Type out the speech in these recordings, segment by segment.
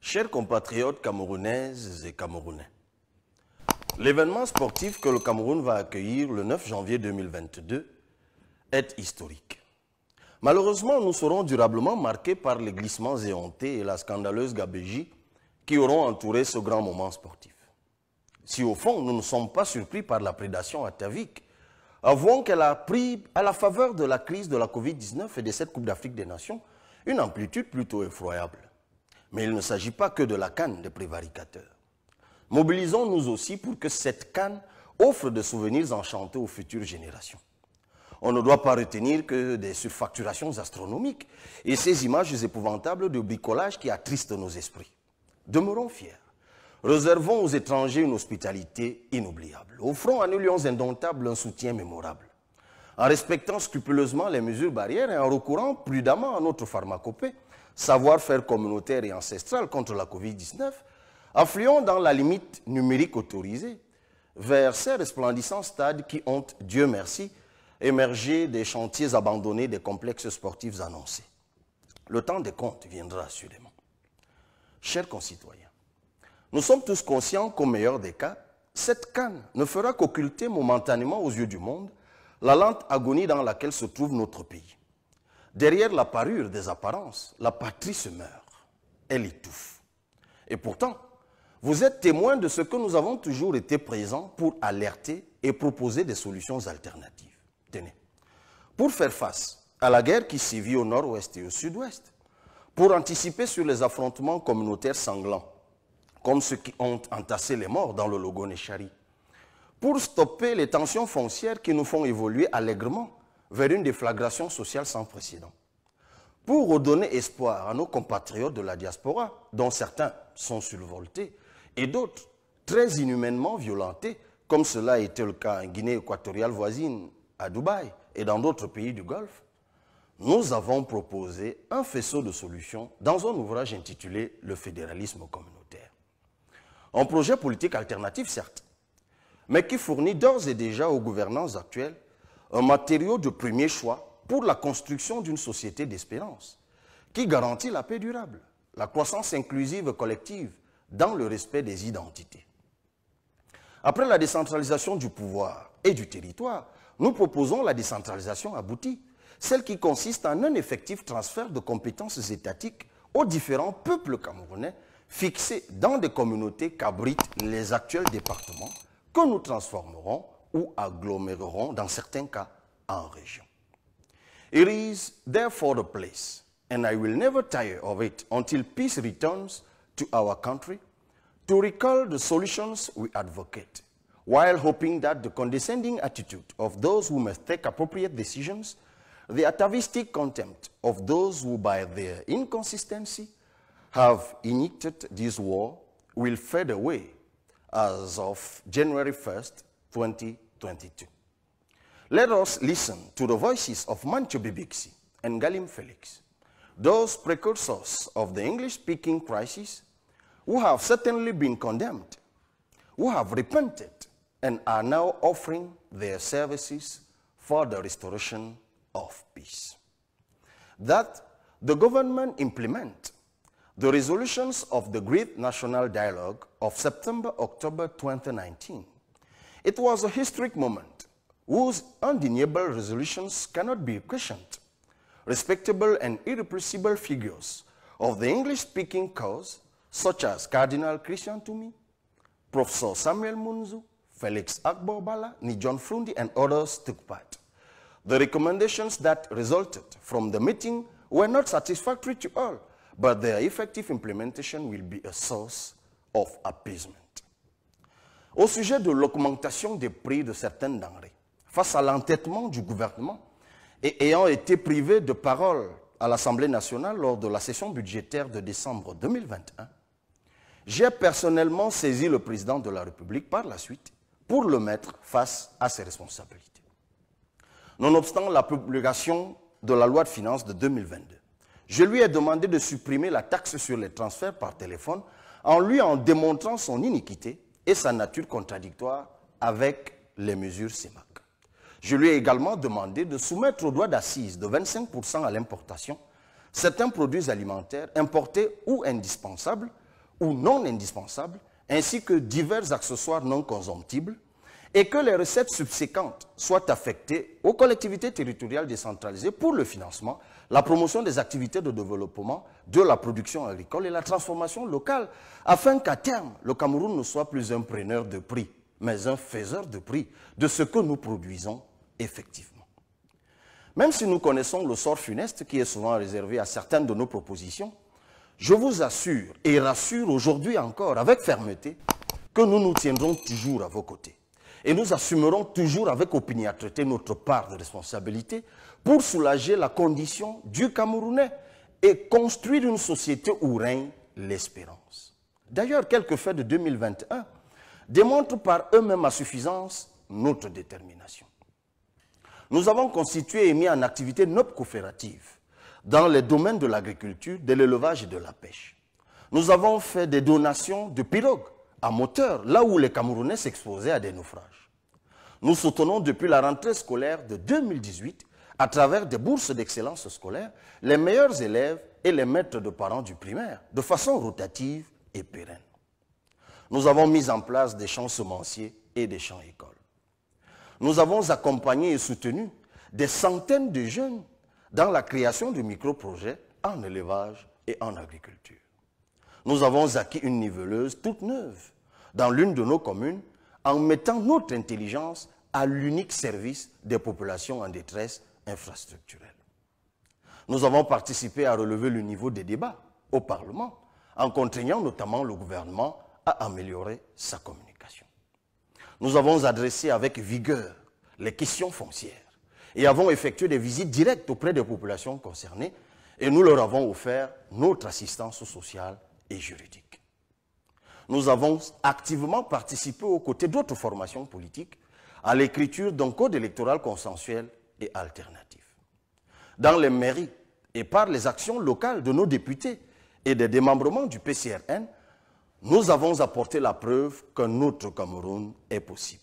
Chers compatriotes camerounaises et camerounais, l'événement sportif que le Cameroun va accueillir le 9 janvier 2022 est historique. Malheureusement, nous serons durablement marqués par les glissements éhontés et la scandaleuse gabegie qui auront entouré ce grand moment sportif. Si au fond, nous ne sommes pas surpris par la prédation atavique, avouons qu'elle a pris, à la faveur de la crise de la Covid-19 et de cette Coupe d'Afrique des Nations, une amplitude plutôt effroyable. Mais il ne s'agit pas que de la canne des prévaricateurs. Mobilisons-nous aussi pour que cette canne offre des souvenirs enchantés aux futures générations. On ne doit pas retenir que des surfacturations astronomiques et ces images épouvantables de bricolage qui attristent nos esprits. Demeurons fiers. Réservons aux étrangers une hospitalité inoubliable. Offrons à nos lions indomptables un soutien mémorable. En respectant scrupuleusement les mesures barrières et en recourant prudemment à notre pharmacopée, savoir-faire communautaire et ancestral contre la Covid-19, affluons dans la limite numérique autorisée vers ces resplendissants stades qui ont, Dieu merci, émergé des chantiers abandonnés des complexes sportifs annoncés. Le temps des comptes viendra assurément. Chers concitoyens, nous sommes tous conscients qu'au meilleur des cas, cette canne ne fera qu'occulter momentanément aux yeux du monde la lente agonie dans laquelle se trouve notre pays. Derrière la parure des apparences, la patrie se meurt, elle étouffe. Et pourtant, vous êtes témoins de ce que nous avons toujours été présents pour alerter et proposer des solutions alternatives. Tenez, pour faire face à la guerre qui sévit au nord-ouest et au sud-ouest, pour anticiper sur les affrontements communautaires sanglants, comme ceux qui ont entassé les morts dans le Logo-Nechari, pour stopper les tensions foncières qui nous font évoluer allègrement vers une déflagration sociale sans précédent, pour redonner espoir à nos compatriotes de la diaspora, dont certains sont survoltés et d'autres très inhumainement violentés, comme cela a été le cas en Guinée équatoriale voisine, à Dubaï et dans d'autres pays du Golfe, nous avons proposé un faisceau de solutions dans un ouvrage intitulé « Le fédéralisme communautaire ». Un projet politique alternatif, certes, mais qui fournit d'ores et déjà aux gouvernants actuels un matériau de premier choix pour la construction d'une société d'espérance qui garantit la paix durable, la croissance inclusive collective dans le respect des identités. Après la décentralisation du pouvoir et du territoire, nous proposons la décentralisation aboutie, celle qui consiste en un effectif transfert de compétences étatiques aux différents peuples camerounais fixés dans des communautés qu'abritent les actuels départements que nous transformerons ou aggloméreront dans certains cas en région. It is therefore the place, and I will never tire of it until peace returns to our country, to recall the solutions we advocate, while hoping that the condescending attitude of those who must take appropriate decisions, the atavistic contempt of those who by their inconsistency have initiated this war will fade away as of January 1st, 2022. Let us listen to the voices of Mancho Bibixi and Galim Felix, those precursors of the English-speaking crisis who have certainly been condemned, who have repented and are now offering their services for the restoration of peace. That the government implement the resolutions of the Great National Dialogue of September-October 2019. It was a historic moment whose undeniable resolutions cannot be questioned. Respectable and irrepressible figures of the English-speaking cause, such as Cardinal Christian Tumi, Professor Samuel Munzu, Felix Agbo-Bala, Nijon Frundi, and others took part. The recommendations that resulted from the meeting were not satisfactory to all, but their effective implementation will be a source of appeasement. Au sujet de l'augmentation des prix de certaines denrées, face à l'entêtement du gouvernement et ayant été privé de parole à l'Assemblée nationale lors de la session budgétaire de décembre 2021, j'ai personnellement saisi le président de la République par la suite pour le mettre face à ses responsabilités. Nonobstant la publication de la loi de finances de 2022, je lui ai demandé de supprimer la taxe sur les transferts par téléphone en lui en démontrant son iniquité et sa nature contradictoire avec les mesures CEMAC. Je lui ai également demandé de soumettre au droit d'accise de 25% à l'importation certains produits alimentaires importés ou indispensables ou non indispensables, ainsi que divers accessoires non consomptibles, et que les recettes subséquentes soient affectées aux collectivités territoriales décentralisées pour le financement, la promotion des activités de développement de la production agricole et la transformation locale, afin qu'à terme, le Cameroun ne soit plus un preneur de prix, mais un faiseur de prix de ce que nous produisons effectivement. Même si nous connaissons le sort funeste qui est souvent réservé à certaines de nos propositions, je vous assure et rassure aujourd'hui encore avec fermeté que nous nous tiendrons toujours à vos côtés. Et nous assumerons toujours avec opiniâtreté notre part de responsabilité pour soulager la condition du Camerounais et construire une société où règne l'espérance. D'ailleurs, quelques faits de 2021 démontrent par eux-mêmes à suffisance notre détermination. Nous avons constitué et mis en activité 9 coopératives dans les domaines de l'agriculture, de l'élevage et de la pêche. Nous avons fait des donations de pirogues à moteur, là où les Camerounais s'exposaient à des naufrages. Nous soutenons depuis la rentrée scolaire de 2018, à travers des bourses d'excellence scolaire, les meilleurs élèves et les maîtres de parents du primaire, de façon rotative et pérenne. Nous avons mis en place des champs semenciers et des champs écoles. Nous avons accompagné et soutenu des centaines de jeunes dans la création de micro-projets en élevage et en agriculture. Nous avons acquis une niveleuse toute neuve dans l'une de nos communes en mettant notre intelligence à l'unique service des populations en détresse infrastructurelle. Nous avons participé à relever le niveau des débats au Parlement en contraignant notamment le gouvernement à améliorer sa communication. Nous avons adressé avec vigueur les questions foncières et avons effectué des visites directes auprès des populations concernées et nous leur avons offert notre assistance sociale et juridique. Nous avons activement participé aux côtés d'autres formations politiques à l'écriture d'un code électoral consensuel et alternatif. Dans les mairies et par les actions locales de nos députés et des démembrements du PCRN, nous avons apporté la preuve que notre Cameroun est possible.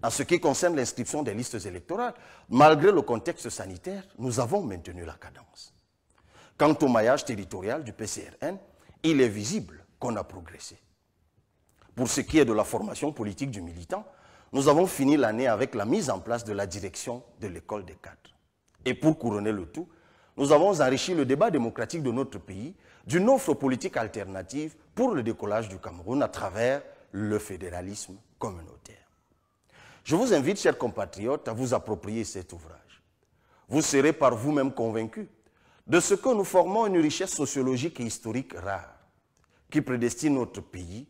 En ce qui concerne l'inscription des listes électorales, malgré le contexte sanitaire, nous avons maintenu la cadence. Quant au maillage territorial du PCRN, il est visible qu'on a progressé. Pour ce qui est de la formation politique du militant, nous avons fini l'année avec la mise en place de la direction de l'école des cadres. Et pour couronner le tout, nous avons enrichi le débat démocratique de notre pays d'une offre politique alternative pour le décollage du Cameroun à travers le fédéralisme communautaire. Je vous invite, chers compatriotes, à vous approprier cet ouvrage. Vous serez par vous-même convaincus de ce que nous formons une richesse sociologique et historique rare, qui prédestine notre pays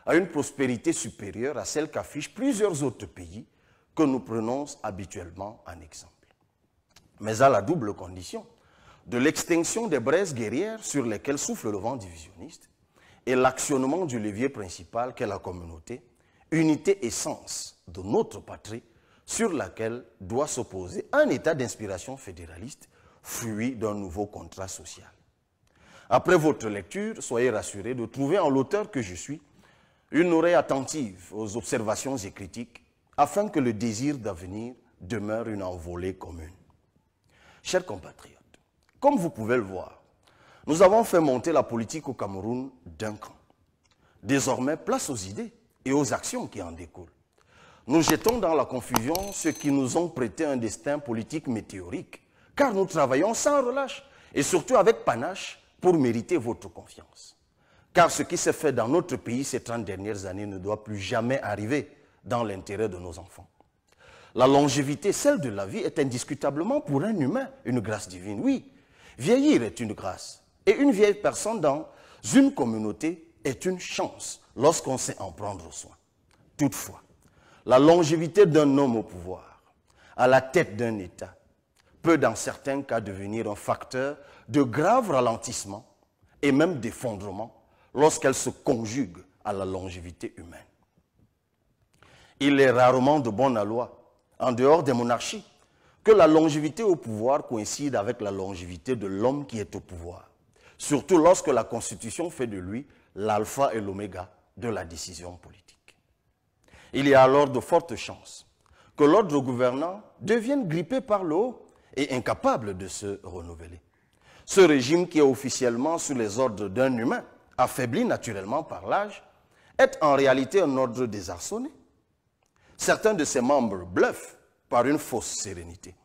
à une prospérité supérieure à celle qu'affichent plusieurs autres pays que nous prenons habituellement en exemple. Mais à la double condition de l'extinction des braises guerrières sur lesquelles souffle le vent divisionniste et l'actionnement du levier principal qu'est la communauté, unité et sens de notre patrie sur laquelle doit s'opposer un état d'inspiration fédéraliste fruit d'un nouveau contrat social. Après votre lecture, soyez rassurés de trouver en l'auteur que je suis une oreille attentive aux observations et critiques afin que le désir d'avenir demeure une envolée commune. Chers compatriotes, comme vous pouvez le voir, nous avons fait monter la politique au Cameroun d'un cran. Désormais, place aux idées et aux actions qui en découlent. Nous jetons dans la confusion ceux qui nous ont prêté un destin politique météorique, car nous travaillons sans relâche et surtout avec panache pour mériter votre confiance. Car ce qui s'est fait dans notre pays ces 30 dernières années ne doit plus jamais arriver dans l'intérêt de nos enfants. La longévité, celle de la vie, est indiscutablement pour un humain une grâce divine. Oui, vieillir est une grâce. Et une vieille personne dans une communauté est une chance lorsqu'on sait en prendre soin. Toutefois, la longévité d'un homme au pouvoir, à la tête d'un État, peut dans certains cas devenir un facteur de grave ralentissement et même d'effondrement lorsqu'elle se conjugue à la longévité humaine. Il est rarement de bon aloi, en dehors des monarchies, que la longévité au pouvoir coïncide avec la longévité de l'homme qui est au pouvoir, surtout lorsque la Constitution fait de lui l'alpha et l'oméga de la décision politique. Il y a alors de fortes chances que l'ordre gouvernant devienne grippé par le haut et incapable de se renouveler. Ce régime qui est officiellement sous les ordres d'un humain affaibli naturellement par l'âge, est en réalité un ordre désarçonné. Certains de ses membres bluffent par une fausse sérénité.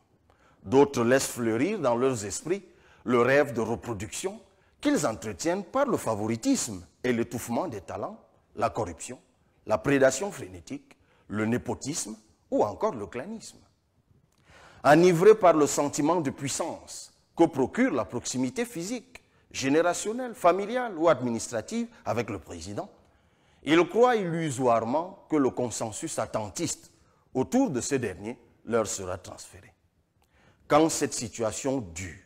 D'autres laissent fleurir dans leurs esprits le rêve de reproduction qu'ils entretiennent par le favoritisme et l'étouffement des talents, la corruption, la prédation frénétique, le népotisme ou encore le clanisme. Enivrés par le sentiment de puissance que procure la proximité physique, générationnelle, familiale ou administrative avec le président, ils croient illusoirement que le consensus attentiste autour de ce dernier leur sera transféré. Quand cette situation dure,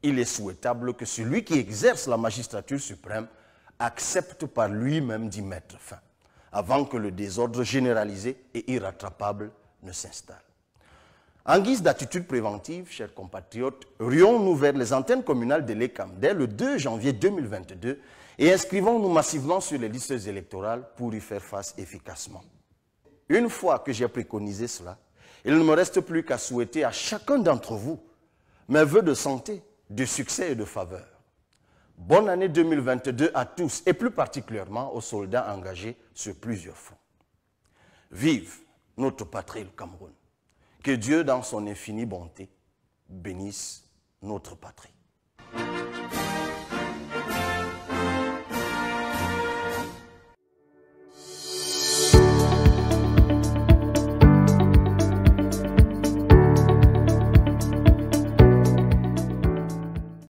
il est souhaitable que celui qui exerce la magistrature suprême accepte par lui-même d'y mettre fin, avant que le désordre généralisé et irrattrapable ne s'installe. En guise d'attitude préventive, chers compatriotes, rions-nous vers les antennes communales de l'ECAM dès le 2 janvier 2022 et inscrivons-nous massivement sur les listes électorales pour y faire face efficacement. Une fois que j'ai préconisé cela, il ne me reste plus qu'à souhaiter à chacun d'entre vous mes vœux de santé, de succès et de faveur. Bonne année 2022 à tous et plus particulièrement aux soldats engagés sur plusieurs fronts. Vive notre patrie, le Cameroun. Que Dieu, dans son infinie bonté, bénisse notre patrie.